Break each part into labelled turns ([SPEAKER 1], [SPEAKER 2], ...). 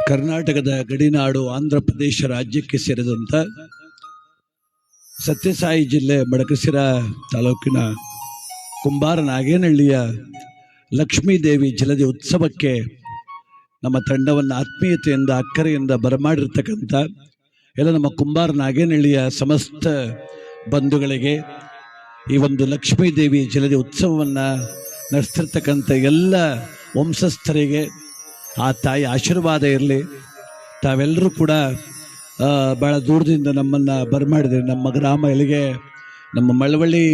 [SPEAKER 1] ಕರ್ನಾಟಕದ ಗಡಿನಾಡು ಆಂಧ್ರ ಪ್ರದೇಶ ರಾಜ್ಯಕ್ಕೆ ಸೇರಿದಂಥ ಸತ್ಯಸಾಯಿ ಜಿಲ್ಲೆ ಮಡಕಸಿರ ತಾಲೂಕಿನ ಕುಂಬಾರ ನಾಗೇನಹಳ್ಳಿಯ ಲಕ್ಷ್ಮೀದೇವಿ ಜಲದಿ ಉತ್ಸವಕ್ಕೆ ನಮ್ಮ ತಂಡವನ್ನು ಆತ್ಮೀಯತೆಯಿಂದ ಅಕ್ಕರೆಯಿಂದ ಬರಮಾಡಿರ್ತಕ್ಕಂಥ ಎಲ್ಲ ನಮ್ಮ ಕುಂಬಾರ ನಾಗೇನಹಳ್ಳಿಯ ಸಮಸ್ತ ಬಂಧುಗಳಿಗೆ ಈ ಒಂದು ಲಕ್ಷ್ಮೀದೇವಿ ಜಲದಿ ಉತ್ಸವವನ್ನು ನಡೆಸ್ತಿರ್ತಕ್ಕಂಥ ಎಲ್ಲ ವಂಶಸ್ಥರಿಗೆ ಆ ತಾಯಿ ಆಶೀರ್ವಾದ ಇರಲಿ. ತಾವೆಲ್ಲರೂ ಕೂಡ ಭಾಳ ದೂರದಿಂದ ನಮ್ಮನ್ನು ಬರಮಾಡಿದ್ರಿ. ನಮ್ಮ ಗ್ರಾಮ ಇಲ್ಲಿಗೆ ನಮ್ಮ ಮಳವಳ್ಳಿ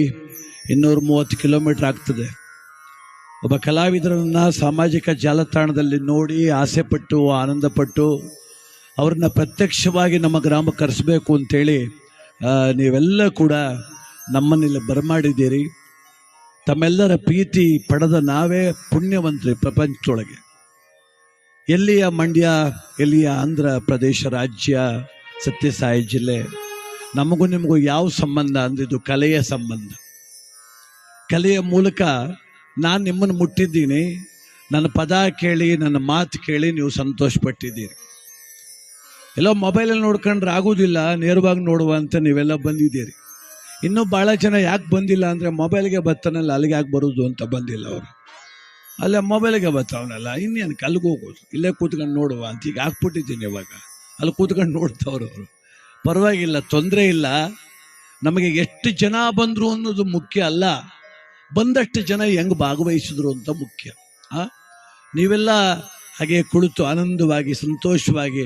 [SPEAKER 1] 230 ಕಿಲೋಮೀಟ್ರ್ ಆಗ್ತದೆ. ಒಬ್ಬ ಕಲಾವಿದರನ್ನು ಸಾಮಾಜಿಕ ಜಾಲತಾಣದಲ್ಲಿ ನೋಡಿ ಆಸೆಪಟ್ಟು ಆನಂದಪಟ್ಟು ಅವ್ರನ್ನ ಪ್ರತ್ಯಕ್ಷವಾಗಿ ನಮ್ಮ ಗ್ರಾಮಕ್ಕೆ ಕರೆಸಬೇಕು ಅಂತೇಳಿ ನೀವೆಲ್ಲ ಕೂಡ ನಮ್ಮನ್ನೆಲ್ಲ ಬರಮಾಡಿದ್ದೀರಿ. ತಮ್ಮೆಲ್ಲರ ಪ್ರೀತಿ ಪಡೆದ ನಾವೇ ಪುಣ್ಯವಂತರಿ ಪ್ರಪಂಚದೊಳಗೆ. ಎಲ್ಲಿಯ ಮಂಡ್ಯ, ಎಲ್ಲಿಯ ಆಂಧ್ರ ಪ್ರದೇಶ ರಾಜ್ಯ, ಸತ್ಯಸಾಯಿ ಜಿಲ್ಲೆ, ನಮಗೂ ನಿಮಗೂ ಯಾವ ಸಂಬಂಧ ಅಂದಿದ್ದು ಕಲೆಯ ಸಂಬಂಧ. ಕಲೆಯ ಮೂಲಕ ನಾನು ನಿಮ್ಮನ್ನು ಮುಟ್ಟಿದ್ದೀನಿ. ನನ್ನ ಪದ ಕೇಳಿ, ನನ್ನ ಮಾತು ಕೇಳಿ ನೀವು ಸಂತೋಷಪಟ್ಟಿದ್ದೀರಿ. ಎಲ್ಲೋ ಮೊಬೈಲಲ್ಲಿ ನೋಡ್ಕೊಂಡ್ರೆ ಆಗೋದಿಲ್ಲ, ನೇರವಾಗಿ ನೋಡುವ ಅಂತ ನೀವೆಲ್ಲ ಬಂದಿದ್ದೀರಿ. ಇನ್ನೂ ಭಾಳ ಜನ ಯಾಕೆ ಬಂದಿಲ್ಲ ಅಂದರೆ ಮೊಬೈಲ್ಗೆ ಬರ್ತಾನಲ್ಲ ಅಲ್ಲಿಗೆ ಯಾಕೆ ಬರೋದು ಅಂತ ಬಂದಿಲ್ಲ ಅವರು. ಅಲ್ಲೇ ಮೊಬೈಲ್ಗೆ ಬರ್ತಾವನಲ್ಲ, ಇನ್ನೇನು ಅಲ್ಲಿಗೆ ಹೋಗೋದು, ಇಲ್ಲೇ ಕೂತ್ಕೊಂಡು ನೋಡುವ ಅಂತ ಈಗ ಹಾಕ್ಬಿಟ್ಟಿದ್ದೀನಿ. ಇವಾಗ ಅಲ್ಲಿ ಕೂತ್ಕೊಂಡು ನೋಡ್ತಾವ್ರು ಅವರು. ಪರವಾಗಿಲ್ಲ, ತೊಂದರೆ ಇಲ್ಲ. ನಮಗೆ ಎಷ್ಟು ಜನ ಬಂದರು ಅನ್ನೋದು ಮುಖ್ಯ ಅಲ್ಲ, ಬಂದಷ್ಟು ಜನ ಹೆಂಗೆ ಭಾಗವಹಿಸಿದ್ರು ಅಂತ ಮುಖ್ಯ. ನೀವೆಲ್ಲ ಹಾಗೆ ಕುಳಿತು ಆನಂದವಾಗಿ ಸಂತೋಷವಾಗಿ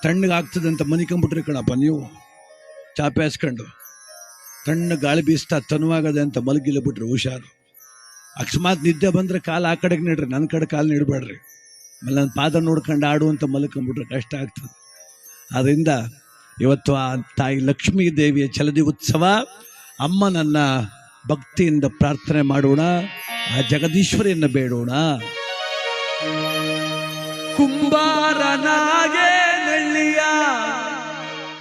[SPEAKER 1] ತಣ್ಣಗಾಗ್ತದೆ ಅಂತ ಮನಿಕೊಂಬಿಟ್ರಿ ಕಣಪ್ಪ. ನೀವು ಚಾಪೆ ಹಾಸ್ಕೊಂಡು ತಣ್ಣ ಗಾಳಿ ಬೀಸ್ತಾ ತನುವಾಗದೆ ಅಂತ ಮಲಗಿಲ್ಬಿಟ್ರಿ. ಹುಷಾರು. ಅಕಸ್ಮಾತ್ ನಿದ್ದೆ ಬಂದರೆ ಕಾಲು ಆ ಕಡೆಗೆ ನೀಡ್ರಿ, ನನ್ನ ಕಡೆ ಕಾಲು ನೀಡಬೇಡ್ರಿ. ಆಮೇಲೆ ನನ್ನ ಪಾದ ನೋಡ್ಕೊಂಡು ಆಡು ಅಂತ ಮಲ್ಕೊಂಬಿಟ್ರೆ ಕಷ್ಟ ಆಗ್ತದೆ. ಆದ್ದರಿಂದ ಇವತ್ತು ಆ ತಾಯಿ ಲಕ್ಷ್ಮೀ ದೇವಿಯ ಚಲದಿ ಉತ್ಸವ. ಅಮ್ಮನನ್ನ ಭಕ್ತಿಯಿಂದ ಪ್ರಾರ್ಥನೆ ಮಾಡೋಣ, ಆ ಜಗದೀಶ್ವರಿಯನ್ನು ಬೇಡೋಣ. ಕುಂಬಾರನಾಗೇನಹಳ್ಳಿಯ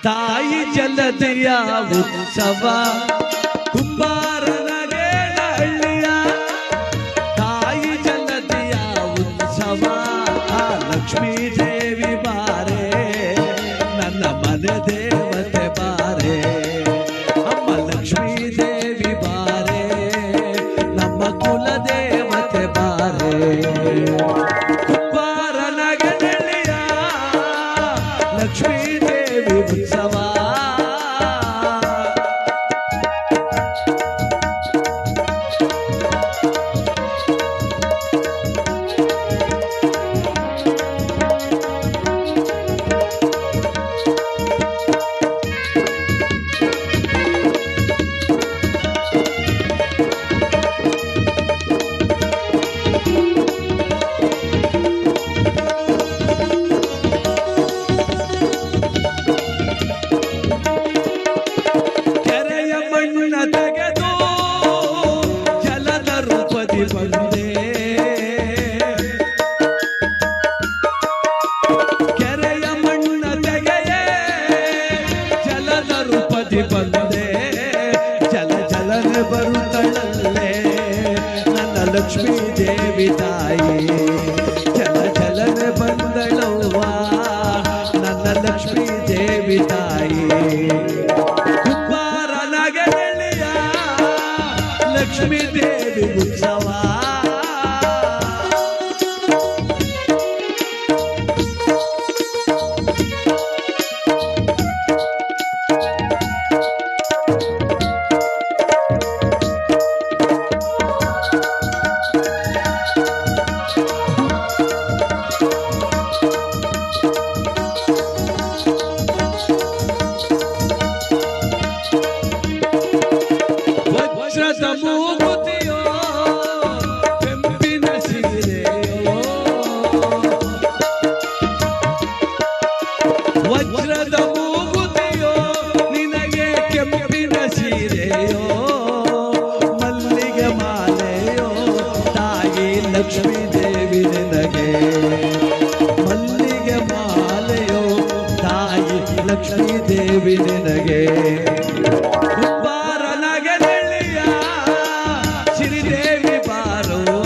[SPEAKER 1] ತಾಯಿ ಜಲದಿಯ ಉತ್ಸವ. ಕುಂಬಾರನಾಗೇನಹಳ್ಳಿಯ ತಾಯಿ ಜಲದಿಯ ಉತ್ಸವ. ಲಕ್ಷ್ಮೀ ದೇವಿ ಬಾರೆ, ನನ್ನ ಮನೆ ದೇವತೆ ಬಾರೆ. ಅಮ್ಮ ಲಕ್ಷ್ಮೀ ದೇವಿ ಬಾರೆ, ನಮ್ಮ ಕುಲ ದೇವತೆ ಬಾರೆ. ಕುಂಬಾರನಾಗೇನಹಳ್ಳಿಯ ಲಕ್ಷ್ಮೀ ದೇವಿ ಉತ್ಸವ. ಕೆರೆಯ ಮಣ್ಣ ತೆಗೆಯೇ ಜಲದ ರೂಪದಿ ಬಂದೆ. ಜಲ ಜಲನೆ ಬರುತ್ತಳಲ್ಲೇ ನನ್ನ ಲಕ್ಷ್ಮೀ ದೇವಿ ತಾಯಿ. ಜಲ ಜಲನೆ ಬಂದಳವ್ವ ನನ್ನ ಲಕ್ಷ್ಮೀ ದೇವಿ ತಾಯಿ. ಕುಂಬಾರ ನಾಗೇನಹಳ್ಳಿಯ ಲಕ್ಷ್ಮೀ ದೇವಿ ಉತ್ಸವ. ವಜ್ರದ ಮೂಗುತಿಯೋ ಕೆಂಪಿನ ಸೀರೆಯೋ, ವಜ್ರದ ಮೂಗುತಿಯೋ ನಿನಗೆ ಕೆಂಪಿನ ಸೀರೆಯೋ. ಮಲ್ಲಿಗೆ ಮಾಲೆಯೋ ತಾಯಿ ಲಕ್ಷ್ಮೀ ದೇವಿ ನಿನಗೆ. ಮಲ್ಲಿಗೆ ಮಾಲೆಯೋ ತಾಯಿ ಲಕ್ಷ್ಮೀ ದೇವಿ ನಿನಗೆ. ಶ್ರೀದೇವಿ ಬಾರುವ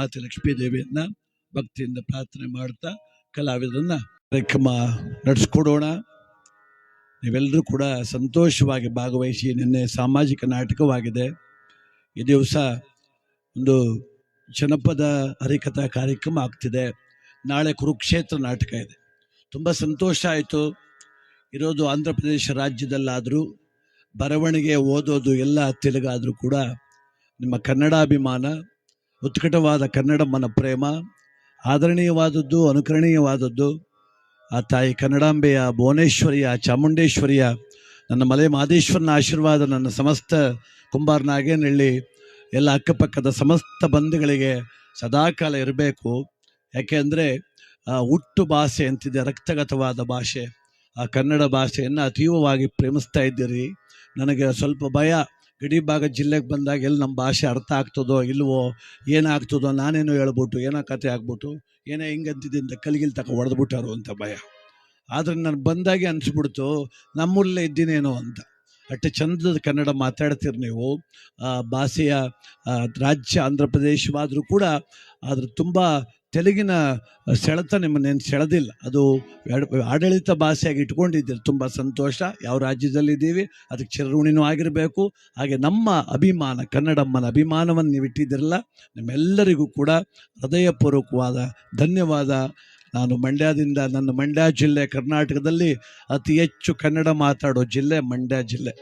[SPEAKER 1] ಮಾತೆ ಲಕ್ಷ್ಮೀದೇವಿಯನ್ನ ಭಕ್ತಿಯಿಂದ ಪ್ರಾರ್ಥನೆ ಮಾಡ್ತಾ ಕಲಾವಿದರನ್ನ ಕಾರ್ಯಕ್ರಮ ನಡೆಸ್ಕೊಡೋಣ. ನೀವೆಲ್ಲರೂ ಕೂಡ ಸಂತೋಷವಾಗಿ ಭಾಗವಹಿಸಿ. ನಿನ್ನೆ ಸಾಮಾಜಿಕ ನಾಟಕವಾಗಿದೆ. ಈ ದಿವಸ ಒಂದು ಜನಪದ ಹರಿಕಥಾ ಕಾರ್ಯಕ್ರಮ ಆಗ್ತಿದೆ. ನಾಳೆ ಕುರುಕ್ಷೇತ್ರ ನಾಟಕ ಇದೆ. ತುಂಬ ಸಂತೋಷ ಆಯಿತು. ಇರೋದು ಆಂಧ್ರ ಪ್ರದೇಶ ರಾಜ್ಯದಲ್ಲಾದರೂ ಬರವಣಿಗೆ ಓದೋದು ಎಲ್ಲ ತೆಲುಗಾದರೂ ಕೂಡ ನಿಮ್ಮ ಕನ್ನಡಾಭಿಮಾನ, ಉತ್ಕಟವಾದ ಕನ್ನಡಮ್ಮನ ಪ್ರೇಮ ಆದರಣೀಯವಾದದ್ದು, ಅನುಕರಣೀಯವಾದದ್ದು. ಆ ತಾಯಿ ಕನ್ನಡಾಂಬೆಯ, ಭುವನೇಶ್ವರಿಯ, ಚಾಮುಂಡೇಶ್ವರಿಯ, ನನ್ನ ಮಲೆ ಮಾದೇಶ್ವರನ ಆಶೀರ್ವಾದ ನನ್ನ ಸಮಸ್ತ ಕುಂಬಾರ ನಾಗೇನಹಳ್ಳಿ ಎಲ್ಲ ಅಕ್ಕಪಕ್ಕದ ಸಮಸ್ತ ಬಂಧುಗಳಿಗೆ ಸದಾಕಾಲ ಇರಬೇಕು. ಯಾಕೆಂದರೆ ಹುಟ್ಟು ಭಾಷೆ ಅಂತಿದೆ, ರಕ್ತಗತವಾದ ಭಾಷೆ. ಆ ಕನ್ನಡ ಭಾಷೆಯನ್ನು ಅತೀವವಾಗಿ ಪ್ರೇಮಿಸ್ತಾ ಇದ್ದೀರಿ. ನನಗೆ ಸ್ವಲ್ಪ ಭಯ, ಗಡಿ ಭಾಗ ಜಿಲ್ಲೆಗೆ ಬಂದಾಗ ಎಲ್ಲಿ ನಮ್ಮ ಭಾಷೆ ಅರ್ಥ ಆಗ್ತದೋ ಇಲ್ವೋ, ಏನಾಗ್ತದೋ, ನಾನೇನೋ ಹೇಳ್ಬಿಟ್ಟು ಏನೋ ಕತೆ ಆಗ್ಬಿಟ್ಟು ಏನೋ ಹಿಂಗಂತಿದ್ದಿಂದ ಕಲಿಗಿಲ್ ತಕ ಹೊಡೆದ್ಬಿಟ್ಟಾರು ಅಂತ ಭಯ. ಆದರೆ ನಾನು ಬಂದಾಗೆ ಅನಿಸ್ಬಿಡ್ತು ನಮ್ಮೂರಲ್ಲೇ ಇದ್ದೀನೇನೋ ಅಂತ. ಅಷ್ಟು ಚಂದದ ಕನ್ನಡ ಮಾತಾಡ್ತೀರಿ ನೀವು. ಭಾಷೆಯ ರಾಜ್ಯ ಆಂಧ್ರ ಪ್ರದೇಶವಾದರೂ ಕೂಡ ಅದ್ರ ತುಂಬ ತೆಲುಗಿನ ಸೆಳೆತ ನಿಮ್ಮನ್ನೇನು ಸೆಳೆದಿಲ್ಲ. ಅದು ಆಡಳಿತ ಭಾಷೆಯಾಗಿ ಇಟ್ಕೊಂಡಿದ್ದೀರಿ. ತುಂಬ ಸಂತೋಷ. ಯಾವ ರಾಜ್ಯದಲ್ಲಿದ್ದೀವಿ ಅದಕ್ಕೆ ಚಿರಋಣಿನೂ ಆಗಿರಬೇಕು. ಹಾಗೆ ನಮ್ಮ ಅಭಿಮಾನ, ಕನ್ನಡಮ್ಮನ ಅಭಿಮಾನವನ್ನು ನೀವು ಇಟ್ಟಿದ್ದೀರಲ್ಲ, ನಿಮ್ಮೆಲ್ಲರಿಗೂ ಕೂಡ ಹೃದಯಪೂರ್ವಕವಾದ ಧನ್ಯವಾದ. ನಾನು ಮಂಡ್ಯದಿಂದ, ನನ್ನ ಮಂಡ್ಯ ಜಿಲ್ಲೆ ಕರ್ನಾಟಕದಲ್ಲಿ ಅತಿ ಹೆಚ್ಚು ಕನ್ನಡ ಮಾತಾಡೋ ಜಿಲ್ಲೆ ಮಂಡ್ಯ ಜಿಲ್ಲೆ.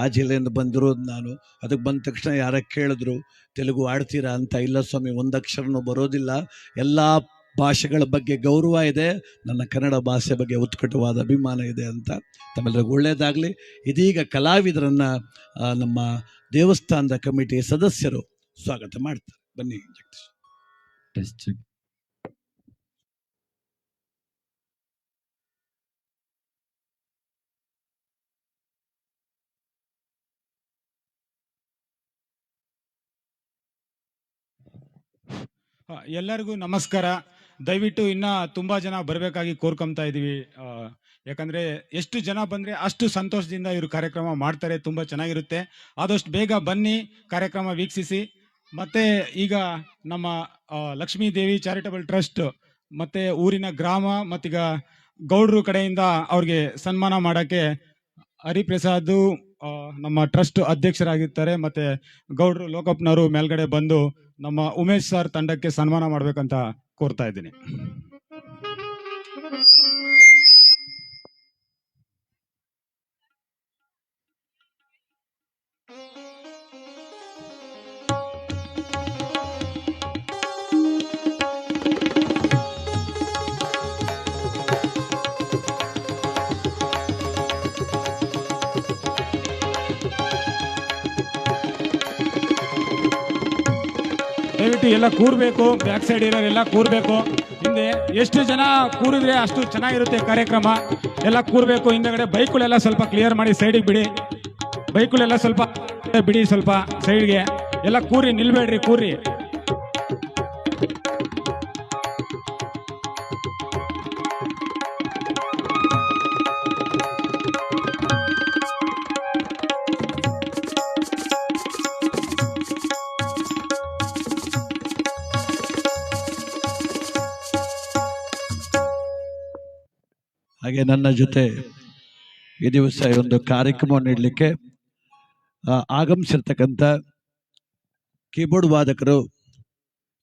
[SPEAKER 1] ಆ ಜಿಲ್ಲೆಯಿಂದ ಬಂದಿರೋದು ನಾನು. ಅದಕ್ಕೆ ಬಂದ ತಕ್ಷಣ ಯಾರ ಕೇಳಿದ್ರು ತೆಲುಗು ಆಡ್ತೀರಾ ಅಂತ. ಇಲ್ಲ ಸ್ವಾಮಿ, ಒಂದಕ್ಷರನೂ ಬರೋದಿಲ್ಲ. ಎಲ್ಲ ಭಾಷೆಗಳ ಬಗ್ಗೆ ಗೌರವ ಇದೆ, ನನ್ನ ಕನ್ನಡ ಭಾಷೆ ಬಗ್ಗೆ ಉತ್ಕಟವಾದ ಅಭಿಮಾನ ಇದೆ ಅಂತ. ತಮ್ಮೆಲ್ಲರಿಗೂ ಒಳ್ಳೆಯದಾಗಲಿ. ಇದೀಗ ಕಲಾವಿದರನ್ನು ನಮ್ಮ ದೇವಸ್ಥಾನದ ಕಮಿಟಿ ಸದಸ್ಯರು ಸ್ವಾಗತ ಮಾಡ್ತಾರೆ. ಬನ್ನಿ ಜಗದೀಶ್.
[SPEAKER 2] ಎಲ್ಲರಿಗೂ ನಮಸ್ಕಾರ. ದಯವಿಟ್ಟು ಇನ್ನ ತುಂಬಾ ಜನ ಬರಬೇಕಾಗಿ ಕೋರ್ಕೊಂತಾ ಇದೀವಿ. ಯಾಕಂದ್ರೆ ಎಷ್ಟು ಜನ ಬಂದ್ರೆ ಅಷ್ಟು ಸಂತೋಷದಿಂದ ಇವರು ಕಾರ್ಯಕ್ರಮ ಮಾಡ್ತಾರೆ. ತುಂಬಾ ಚೆನ್ನಾಗಿರುತ್ತೆ. ಆದಷ್ಟು ಬೇಗ ಬನ್ನಿ, ಕಾರ್ಯಕ್ರಮ ವೀಕ್ಷಿಸಿ. ಮತ್ತೆ ಈಗ ನಮ್ಮ ಲಕ್ಷ್ಮೀ ದೇವಿ ಚಾರಿಟಬಲ್ ಟ್ರಸ್ಟ್ ಮತ್ತೆ ಊರಿನ ಗ್ರಾಮ ಮತ್ತೀಗ ಗೌಡ್ರು ಕಡೆಯಿಂದ ಅವ್ರಿಗೆ ಸನ್ಮಾನ ಮಾಡಕ್ಕೆ ಹರಿಪ್ರಸಾದ್ ನಮ್ಮ ಟ್ರಸ್ಟ್ ಅಧ್ಯಕ್ಷರಾಗಿರ್ತಾರೆ. ಮತ್ತೆ ಗೌಡ್ರು ಲೋಕಪ್ಪನವರು ಮೇಲ್ಗಡೆ ಬಂದು ನಮ್ಮ ಉಮೇಶ್ ಸರ್ ತಂಡಕ್ಕೆ ಸನ್ಮಾನ ಮಾಡ್ಬೇಕಂತ ಕೋರ್ತಾ ಇದ್ದೀನಿ. ದಯವಿಟ್ಟು ಎಲ್ಲ ಕೂರ್ಬೇಕು. ಬ್ಯಾಕ್ ಸೈಡ್ ಇರೋರೆಲ್ಲ ಕೂರ್ಬೇಕು. ಹಿಂದೆ ಎಷ್ಟು ಜನ ಕೂರಿದ್ರೆ ಅಷ್ಟು ಚೆನ್ನಾಗಿರುತ್ತೆ ಕಾರ್ಯಕ್ರಮ. ಎಲ್ಲ ಕೂರ್ಬೇಕು. ಹಿಂದಗಡೆ ಬೈಕ್ಗಳೆಲ್ಲ ಸ್ವಲ್ಪ ಕ್ಲಿಯರ್ ಮಾಡಿ ಸೈಡಿಗೆ ಬಿಡಿ. ಬೈಕ್ಗಳೆಲ್ಲ ಸ್ವಲ್ಪ ಬಿಡಿ, ಸ್ವಲ್ಪ ಸೈಡ್ಗೆ ಎಲ್ಲ ಕೂರಿ, ನಿಲ್ಬೇಡ್ರಿ, ಕೂರಿ.
[SPEAKER 1] ಹಾಗೆ ನನ್ನ ಜೊತೆ ಈ ದಿವಸ ಒಂದು ಕಾರ್ಯಕ್ರಮ ನೀಡಲಿಕ್ಕೆ ಆಗಮಿಸಿರ್ತಕ್ಕಂಥ ಕೀಬೋರ್ಡ್ ವಾದಕರು,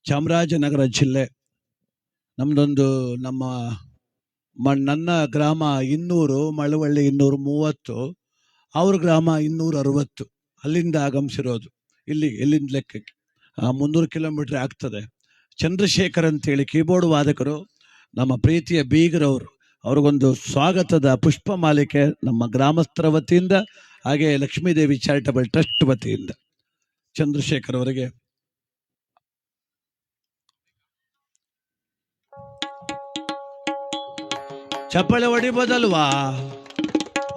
[SPEAKER 1] ಚಾಮರಾಜನಗರ ಜಿಲ್ಲೆ, ನಮ್ಮದೊಂದು ನನ್ನ ಗ್ರಾಮ 200, ಮಳವಳ್ಳಿ 230, ಅವ್ರ ಗ್ರಾಮ 260. ಅಲ್ಲಿಂದ ಆಗಮಿಸಿರೋದು. ಇಲ್ಲಿಂದ ಲೆಕ್ಕಕ್ಕೆ 300 ಕಿಲೋಮೀಟ್ರ್ ಆಗ್ತದೆ. ಚಂದ್ರಶೇಖರ್ ಅಂತೇಳಿ ಕೀಬೋರ್ಡ್ ವಾದಕರು, ನಮ್ಮ ಪ್ರೀತಿಯ ಬೀಗರವರು. ಅವ್ರಿಗೊಂದು ಸ್ವಾಗತದ ಪುಷ್ಪ ಮಾಲಿಕೆ ನಮ್ಮ ಗ್ರಾಮಸ್ಥರ ವತಿಯಿಂದ, ಹಾಗೆ ಲಕ್ಷ್ಮೀದೇವಿ ಚಾರಿಟಬಲ್ ಟ್ರಸ್ಟ್ ವತಿಯಿಂದ ಚಂದ್ರಶೇಖರ್ ಅವರಿಗೆ ಚಪ್ಪಾಳೆ ಹೊಡಿಬೋದಲ್ವಾ?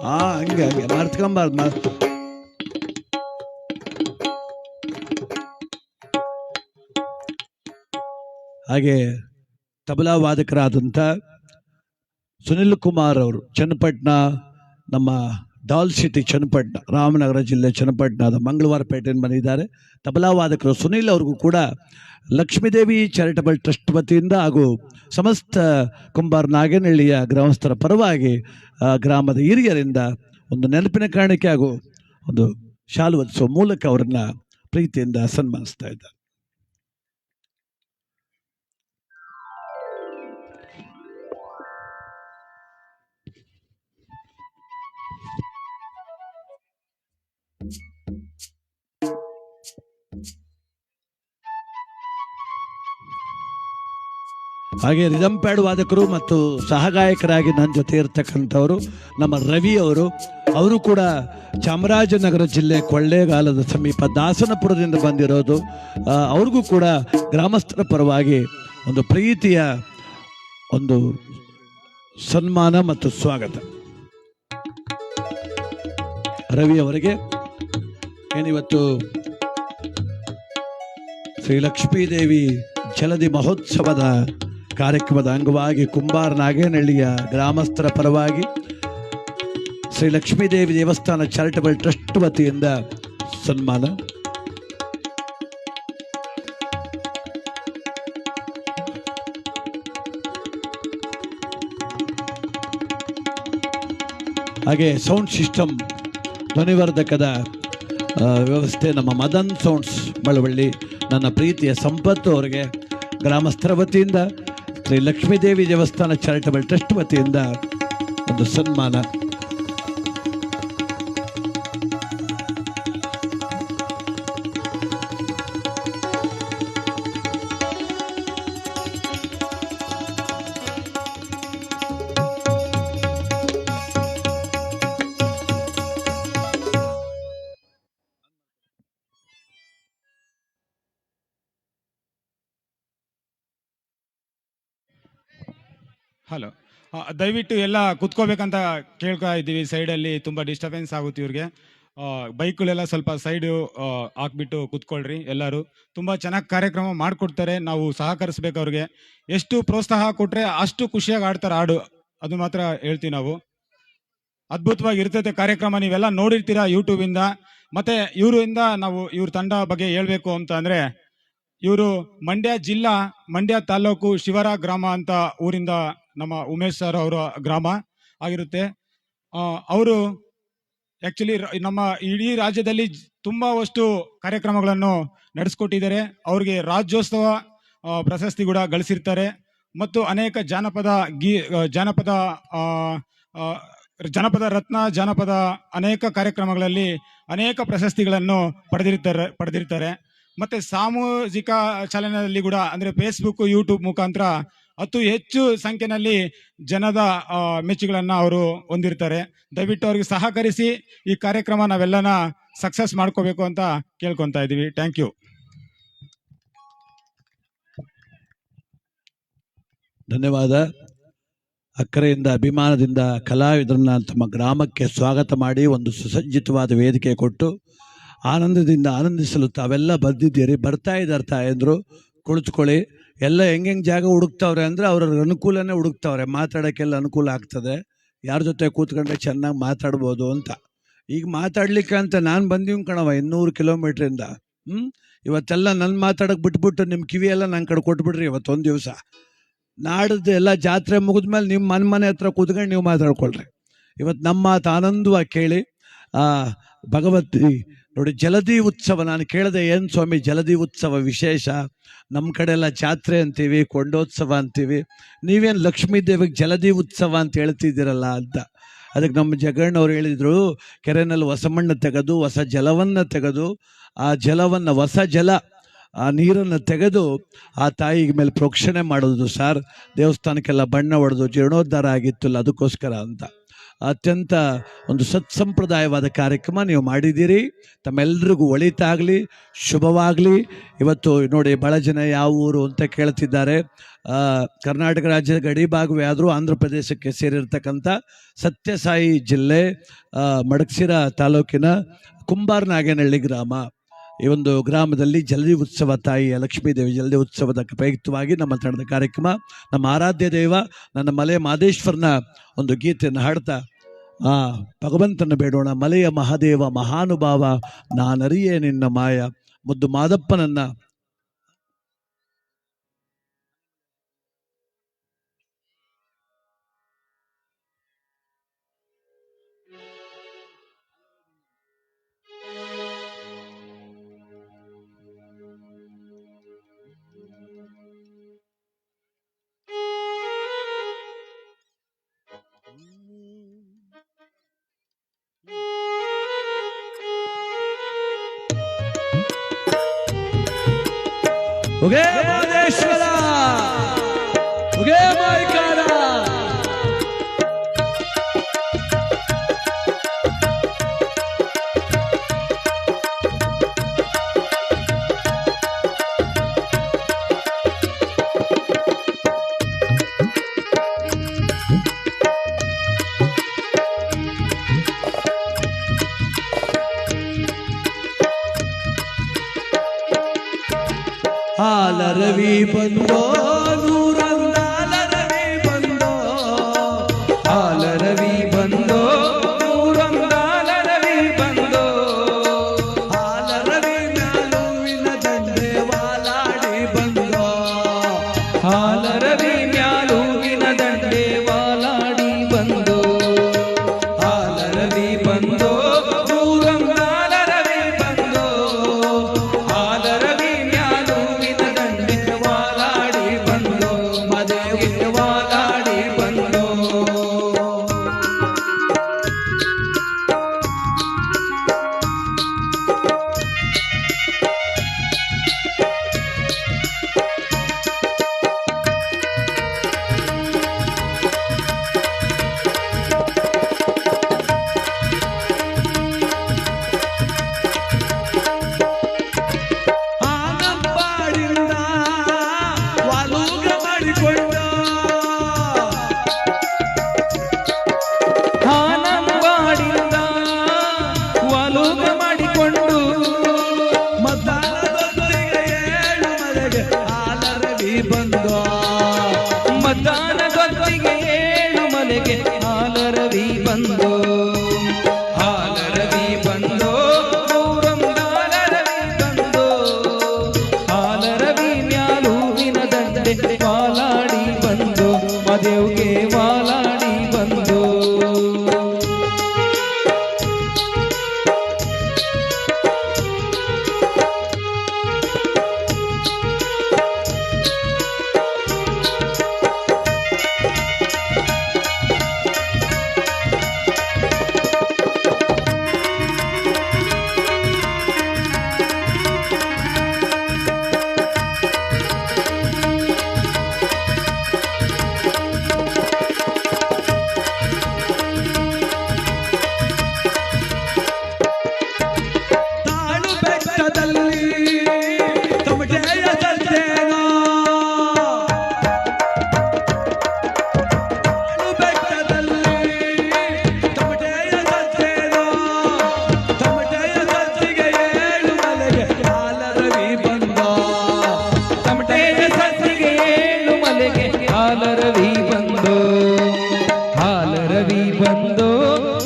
[SPEAKER 1] ಹಂಗೆ ಮರ್ತ್ಕೊಂಬಾರ್ದು. ಹಾಗೆ ತಬಲಾ ವಾದಕರಾದಂಥ ಸುನಿಲ್ ಕುಮಾರ್ ಅವರು, ಚನ್ನಪಟ್ಟಣ ನಮ್ಮ ಡಾಲ್ ಸಿಟಿ ಚನ್ನಪಟ್ಟಣ, ರಾಮನಗರ ಜಿಲ್ಲೆ ಚನ್ನಪಟ್ಟಣದ ಮಂಗಳವಾರಪೇಟೆಯಿಂದ ಬಂದಿದ್ದಾರೆ. ತಬಲಾ ವಾದಕರು ಸುನೀಲ್ ಅವ್ರಿಗೂ ಕೂಡ ಲಕ್ಷ್ಮೀದೇವಿ ಚಾರಿಟಬಲ್ ಟ್ರಸ್ಟ್ ವತಿಯಿಂದ ಹಾಗೂ ಸಮಸ್ತ ಕುಂಬಾರ ನಾಗೇನಹಳ್ಳಿಯ ಗ್ರಾಮಸ್ಥರ ಪರವಾಗಿ ಗ್ರಾಮದ ಹಿರಿಯರಿಂದ ಒಂದು ನೆನಪಿನ ಕಾಣಿಕೆ ಹಾಗೂ ಒಂದು ಶಾಲು ಹೊದಿಸುವ ಮೂಲಕ ಅವರನ್ನ ಪ್ರೀತಿಯಿಂದ ಸನ್ಮಾನಿಸ್ತಾ ಇದ್ದಾರೆ. ಹಾಗೆ ರಿದಮ್ ಪ್ಯಾಡ್ ವಾದಕರು ಮತ್ತು ಸಹಗಾಯಕರಾಗಿ ನನ್ನ ಜೊತೆ ಇರ್ತಕ್ಕಂಥವರು ನಮ್ಮ ರವಿ ಅವರು ಕೂಡ ಚಾಮರಾಜನಗರ ಜಿಲ್ಲೆ ಕೊಳ್ಳೇಗಾಲದ ಸಮೀಪ ದಾಸನಪುರದಿಂದ ಬಂದಿರೋದು. ಅವ್ರಿಗೂ ಕೂಡ ಗ್ರಾಮಸ್ಥರ ಪರವಾಗಿ ಒಂದು ಪ್ರೀತಿಯ ಒಂದು ಸನ್ಮಾನ ಮತ್ತು ಸ್ವಾಗತ. ರವಿ ಅವರಿಗೆ ಏನಿವತ್ತು ಶ್ರೀ ಲಕ್ಷ್ಮೀದೇವಿ ಜಲಧಿ ಮಹೋತ್ಸವದ ಕಾರ್ಯಕ್ರಮದ ಅಂಗವಾಗಿ ಕುಂಬಾರ ನಾಗೇನಹಳ್ಳಿಯ ಗ್ರಾಮಸ್ಥರ ಪರವಾಗಿ ಶ್ರೀ ಲಕ್ಷ್ಮೀದೇವಿ ದೇವಸ್ಥಾನ ಚಾರಿಟಬಲ್ ಟ್ರಸ್ಟ್ ವತಿಯಿಂದ ಸನ್ಮಾನ. ಹಾಗೆ ಸೌಂಡ್ ಸಿಸ್ಟಮ್ ಧ್ವನಿವರ್ಧಕದ ವ್ಯವಸ್ಥೆ ನಮ್ಮ ಮದನ್ ಸೌಂಡ್ಸ್ ಮಳವಳ್ಳಿ, ನನ್ನ ಪ್ರೀತಿಯ ಸಂಪತ್ತು ಅವರಿಗೆ ಗ್ರಾಮಸ್ಥರ ವತಿಯಿಂದ ಶ್ರೀ ಲಕ್ಷ್ಮೀದೇವಿ ದೇವಸ್ಥಾನ ಚಾರಿಟಬಲ್ ಟ್ರಸ್ಟ್ ವತಿಯಿಂದ ಒಂದು ಸನ್ಮಾನ.
[SPEAKER 2] ಹಲೋ, ದಯವಿಟ್ಟು ಎಲ್ಲ ಕುತ್ಕೋಬೇಕಂತ ಕೇಳ್ತಾ ಇದ್ದೀವಿ. ಸೈಡಲ್ಲಿ ತುಂಬ ಡಿಸ್ಟರ್ಬೆನ್ಸ್ ಆಗುತ್ತೆ ಇವ್ರಿಗೆ. ಬೈಕ್ಗಳೆಲ್ಲ ಸ್ವಲ್ಪ ಸೈಡು ಹಾಕ್ಬಿಟ್ಟು ಕುತ್ಕೊಳ್ರಿ. ಎಲ್ಲರೂ ತುಂಬ ಚೆನ್ನಾಗಿ ಕಾರ್ಯಕ್ರಮ ಮಾಡಿಕೊಡ್ತಾರೆ. ನಾವು ಸಹಕರಿಸ್ಬೇಕು ಅವ್ರಿಗೆ. ಎಷ್ಟು ಪ್ರೋತ್ಸಾಹ ಕೊಟ್ಟರೆ ಅಷ್ಟು ಖುಷಿಯಾಗಿ ಆಡ್ತಾರೆ ಹಾಡು, ಅದು ಮಾತ್ರ ಹೇಳ್ತೀವಿ ನಾವು. ಅದ್ಭುತವಾಗಿ ಇರ್ತೈತೆ ಕಾರ್ಯಕ್ರಮ, ನೀವೆಲ್ಲ ನೋಡಿರ್ತೀರಾ ಯೂಟ್ಯೂಬಿಂದ. ಮತ್ತೆ ಇವ್ರ ತಂಡ ಬಗ್ಗೆ ಹೇಳ್ಬೇಕು ಅಂತ ಅಂದರೆ, ಇವರು ಮಂಡ್ಯ ಜಿಲ್ಲಾ, ಮಂಡ್ಯ ತಾಲೂಕು ಶಿವರ ಗ್ರಾಮ ಅಂತ ಊರಿಂದ ನಮ್ಮ ಉಮೇಶ್ ಸರ್ ಅವರ ಗ್ರಾಮ ಆಗಿರುತ್ತೆ. ಅವರು ಆ್ಯಕ್ಚುಲಿ ನಮ್ಮ ಇಡೀ ರಾಜ್ಯದಲ್ಲಿ ತುಂಬಾವಷ್ಟು ಕಾರ್ಯಕ್ರಮಗಳನ್ನು ನಡೆಸ್ಕೊಟ್ಟಿದ್ದಾರೆ. ಅವ್ರಿಗೆ ರಾಜ್ಯೋತ್ಸವ ಪ್ರಶಸ್ತಿ ಕೂಡ ಗಳಿಸಿರ್ತಾರೆ. ಮತ್ತು ಅನೇಕ ಜನಪದ ರತ್ನ, ಜನಪದ ಅನೇಕ ಕಾರ್ಯಕ್ರಮಗಳಲ್ಲಿ ಅನೇಕ ಪ್ರಶಸ್ತಿಗಳನ್ನು ಪಡೆದಿರ್ತಾರೆ. ಮತ್ತೆ ಸಾಮಾಜಿಕ ಚಾಲನೆಯಲ್ಲಿ ಕೂಡ, ಅಂದರೆ ಫೇಸ್ಬುಕ್, ಯೂಟ್ಯೂಬ್ ಮುಖಾಂತರ ಹೆಚ್ಚು ಸಂಖ್ಯೆಯಲ್ಲಿ ಜನದ ಮೆಚ್ಚುಗೆಗಳನ್ನು ಅವರು ಹೊಂದಿರ್ತಾರೆ. ದಯವಿಟ್ಟು ಅವ್ರಿಗೆ ಸಹಕರಿಸಿ ಈ ಕಾರ್ಯಕ್ರಮ ನಾವೆಲ್ಲನ ಸಕ್ಸಸ್ ಮಾಡ್ಕೋಬೇಕು ಅಂತ ಕೇಳ್ಕೊತಾ ಇದ್ದೀವಿ. Thank you.
[SPEAKER 1] ಧನ್ಯವಾದ. ಅಕ್ಕರೆಯಿಂದ ಅಭಿಮಾನದಿಂದ ಕಲಾವಿದರನ್ನ ತಮ್ಮ ಗ್ರಾಮಕ್ಕೆ ಸ್ವಾಗತ ಮಾಡಿ ಒಂದು ಸುಸಜ್ಜಿತವಾದ ವೇದಿಕೆ ಕೊಟ್ಟು ಆನಂದದಿಂದ ಆನಂದಿಸಲು ತಾವೆಲ್ಲ ಬಂದಿದ್ದೀರಿ. ಬರ್ತಾ ಇದ್ದಾರೆ ತಾಯಂದರು, ಕುಳಿತುಕೊಳ್ಳಿ. ಎಲ್ಲ ಹೆಂಗೆ ಜಾಗ ಹುಡುಕ್ತಾವ್ರೆ ಅಂದರೆ ಅವ್ರವ್ರ ಅನುಕೂಲನೇ ಹುಡುಕ್ತಾವ್ರೆ. ಮಾತಾಡೋಕ್ಕೆಲ್ಲ ಅನುಕೂಲ ಆಗ್ತದೆ, ಯಾರ ಜೊತೆ ಕೂತ್ಕೊಂಡ್ರೆ ಚೆನ್ನಾಗಿ ಮಾತಾಡ್ಬೋದು ಅಂತ. ಈಗ ಮಾತಾಡ್ಲಿಕ್ಕೆ ಅಂತ ನಾನು ಬಂದೀವಿ ಕಣವ 200 ಕಿಲೋಮೀಟ್ರಿಂದ. ಇವತ್ತೆಲ್ಲ ನನ್ನ ಮಾತಾಡೋಕೆ ಬಿಟ್ಬಿಟ್ಟು ನಿಮ್ಮ ಕಿವಿಯೆಲ್ಲ ನನ್ನ ಕಡೆ ಕೊಟ್ಬಿಡ್ರಿ ಇವತ್ತೊಂದು ದಿವಸ. ನಾಡ್ದು ಎಲ್ಲ ಜಾತ್ರೆ ಮುಗಿದ್ಮೇಲೆ ನಿಮ್ಮ ಮನೆ ಹತ್ರ ಕೂತ್ಕೊಂಡು ನೀವು ಮಾತಾಡ್ಕೊಳ್ರಿ. ಇವತ್ತು ನಮ್ಮ ಮಾತು ಆನಂದವಾಗಿ ಕೇಳಿ. ಭಗವತಿ ನೋಡಿ, ಜಲಧಿ ಉತ್ಸವ ನಾನು ಕೇಳಿದೆ, ಏನು ಸ್ವಾಮಿ ಜಲಧಿ ಉತ್ಸವ ವಿಶೇಷ? ನಮ್ಮ ಕಡೆ ಎಲ್ಲ ಜಾತ್ರೆ ಅಂತೀವಿ, ಕೊಂಡೋತ್ಸವ ಅಂತೀವಿ, ನೀವೇನು ಲಕ್ಷ್ಮೀ ದೇವಿಗೆ ಜಲಧಿ ಉತ್ಸವ ಅಂತ ಹೇಳ್ತಿದ್ದೀರಲ್ಲ ಅಂತ. ಅದಕ್ಕೆ ನಮ್ಮ ಜಗಣ್ಣವ್ರು ಹೇಳಿದರು, ಕೆರೆಯಲ್ಲಿ ಹೊಸ ಮಣ್ಣು ತೆಗೆದು ಹೊಸ ಜಲವನ್ನು ತೆಗೆದು ಆ ಜಲವನ್ನು, ಹೊಸ ಜಲ, ಆ ನೀರನ್ನು ತೆಗೆದು ಆ ತಾಯಿಗೆ ಮೇಲೆ ಪ್ರೋಕ್ಷಣೆ ಮಾಡೋದು ಸರ್. ದೇವಸ್ಥಾನಕ್ಕೆಲ್ಲ ಬಣ್ಣ ಹೊಡೆದು ಜೀರ್ಣೋದ್ಧಾರ ಆಗಿತ್ತಲ್ಲ, ಅದಕ್ಕೋಸ್ಕರ ಅಂತ. ಅತ್ಯಂತ ಒಂದು ಸತ್ಸಂಪ್ರದಾಯವಾದ ಕಾರ್ಯಕ್ರಮ ನೀವು ಮಾಡಿದ್ದೀರಿ. ತಮ್ಮೆಲ್ಲರಿಗೂ ಒಳಿತಾಗಲಿ, ಶುಭವಾಗಲಿ. ಇವತ್ತು ನೋಡಿ, ಭಾಳ ಜನ ಯಾವ ಊರು ಅಂತ ಕೇಳ್ತಿದ್ದಾರೆ. ಕರ್ನಾಟಕ ರಾಜ್ಯದ ಗಡಿ ಭಾಗವೇ ಆದರೂ ಆಂಧ್ರ ಪ್ರದೇಶಕ್ಕೆ ಸೇರಿರ್ತಕ್ಕಂಥ ಸತ್ಯಸಾಯಿ ಜಿಲ್ಲೆ ಮಡಕ್ಸಿರ ತಾಲೂಕಿನ ಕುಂಬಾರ ನಾಗೇನಹಳ್ಳಿ ಗ್ರಾಮ. ಈ ಒಂದು ಗ್ರಾಮದಲ್ಲಿ ಜಲಧಿ ಉತ್ಸವ, ತಾಯಿಯ ಲಕ್ಷ್ಮೀದೇವಿ ಜಲಧಿ ಉತ್ಸವದ ಪ್ರಯುಕ್ತವಾಗಿ ನಮ್ಮ ತಂಡದ ಕಾರ್ಯಕ್ರಮ. ನಮ್ಮ ಆರಾಧ್ಯ ದೇವ ನನ್ನ ಮಲೆ ಮಾದೇಶ್ವರನ ಒಂದು ಗೀತೆಯನ್ನು ಹಾಡ್ತಾ ಆ ಭಗವಂತನ ಬೇಡೋಣ. ಮಲೆಯ ಮಹಾದೇವ ಮಹಾನುಭಾವ ನಾನರಿಯೇ ನಿನ್ನ ಮಾಯ. ಮುದ್ದು ಮಾದಪ್ಪನನ್ನ ಉಗೇ ಮಹದೇಶ್ವರ, ಉಗೇ ಮಾಯ್ಕಾರ. ಹಾಲರವಿ ಬಂದೋ ನೂರೊಂದಾಲರವಿ ಬಂದೋ,
[SPEAKER 3] ಹಾಲರವಿ ಬಂದೋ ನೂರೊಂದಾಲರವಿ ಬಂದೋ,
[SPEAKER 1] ಹಾಲರವಿ ಮ್ಯಾಲುವಿನ ದಂಡೆ ವಾಲಾಡಿ ಬಂದೋ,
[SPEAKER 3] ಹಾಲರವಿ ಮ್ಯಾಲುವಿನ ದಂಡೆ ವಾಲಾಡಿ ಬಂದೋ, ಹಾಲರವಿ ಬಂದೋ ನೂರೊಂದಾಲರವಿ ಬಂದೋ, ಹಾಲರವಿ ಮ್ಯಾಲುವಿನ ದಂಡೆ ವಾಲಾಡಿ ಬಂದೋ, ಮದೇವಿಗೆ ವಾಲಾಡಿ ಬಂದೋ.
[SPEAKER 1] ಆನಂಪಾಡಿಂದ ವಾಲೂಗ ಮಾಡಿಕೊಂಡ,
[SPEAKER 3] ಆನಂದವಾಡಿಂದ ವಾಲೂಗ ಮಾಡಿಕೊಂಡು,
[SPEAKER 1] ಮದ್ದಾನದೊಂದಿಗೆ ಏಳು ಮಲೆಗೆ ಹಾಲರವಿ ಬಂದೋ,
[SPEAKER 3] ಮಧ್ಯಾಹ್ನದೊತ್ತಿಗೆ ಏಳು ಮನೆಗೆ ಹಾಲರವಿ ಬಂದೋ, ಹಾಲರವಿ ಬಂದೋ ನೂರೊಂದಾಲರವಿ ಬಂದೋ, ಹಾಲರವಿ ಮ್ಯಾಲುವಿನ ದಂಡೆ ವಾಲಾಡಿ ಬಂದೋ, ಮದೇವ್ಗೆ ವಾಲಾಡಿ ಬಂದೋ.
[SPEAKER 1] ತಾಳು ಬೆಟ್ಟದಲ್ಲಿ ತಮಟೆಯ ಸಜ್ಜೇನೋ, ತಾಳು ಬೆಟ್ಟದಲ್ಲಿ ತಮಟೆಯ ಸಜ್ಜೇನೋ, ತಮಟೆಯ ಸಜ್ಜಿಗೆ ಏಳು ಮಲೆಗೆ ಹಾಲರವಿ ಬಂದೋ,
[SPEAKER 3] ತಮಟೆಯ ಸತ್ತಿಗೆ ಏಳು ಮಲೆಗೆ ಹಾಲರವಿ ಬಂದೋ, ಹಾಲರವಿ ಬಂದೋ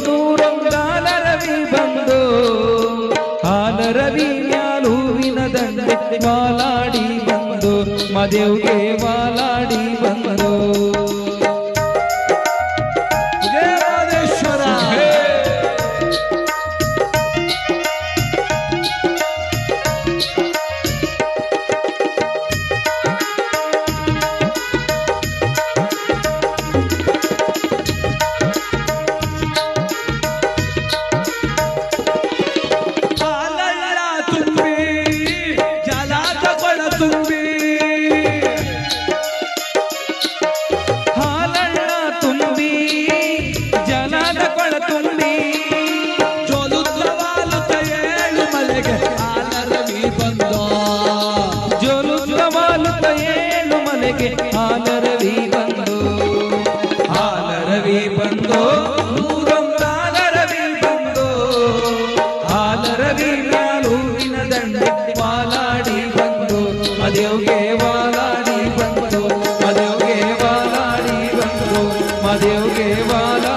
[SPEAKER 3] ನೂರೊಂದಾಲರವಿ ಬಂದೋ, ಹಾಲರವಿ ಮ್ಯಾಲುವಿನ ದಂಡೆ ವಾಲಾಡಿ ಬಂದೋ, ಮದೇವ್ಗೆ ವಾಲಾಡಿ ಬಂದೋ.
[SPEAKER 1] ಉಗೇ ಮಹದೇಶ್ವರ. ಹಾಲಲ್ಲ ತುಂಬಿ ಜಲಾತ ಕೊಳ ತುಂಬಿ,
[SPEAKER 3] ಹಾಲಣ್ಣ ತುಂಬಿ ಜಲದ ಕೊಳ ತುಂಬಿ,
[SPEAKER 1] ಜೋಲುತ್ತವಾಲುತ್ತ ಏಳು ಮಲೆಗೆ ಹಾಲರವಿ ಬಂದೋ,
[SPEAKER 3] ಜೋಲುತ್ತವಾಲುತ್ತ ಏಳು ಮನೆಗೆ ಹಾಲರವಿ ಬಂದೋ, ಹಾಲರವಿ ಬಂದೋ ನೂರೊಂದಾಲರವಿ ಬಂದೋ, ಹಾಲರವಿ ಮ್ಯಾಲುವಿನ ದಂಡೆ ವಾಲಾಡಿ ಬಂದೋ, ಮದೇವ್ಗೆ ವಾಲಾಡಿ ಬಂದೋ, ಮದೇವ್ಗೆ ವಾಲಾಡಿ ಬಂದೋ, ಮದೇವ್ಗೆ ವಾಲಾಡಿ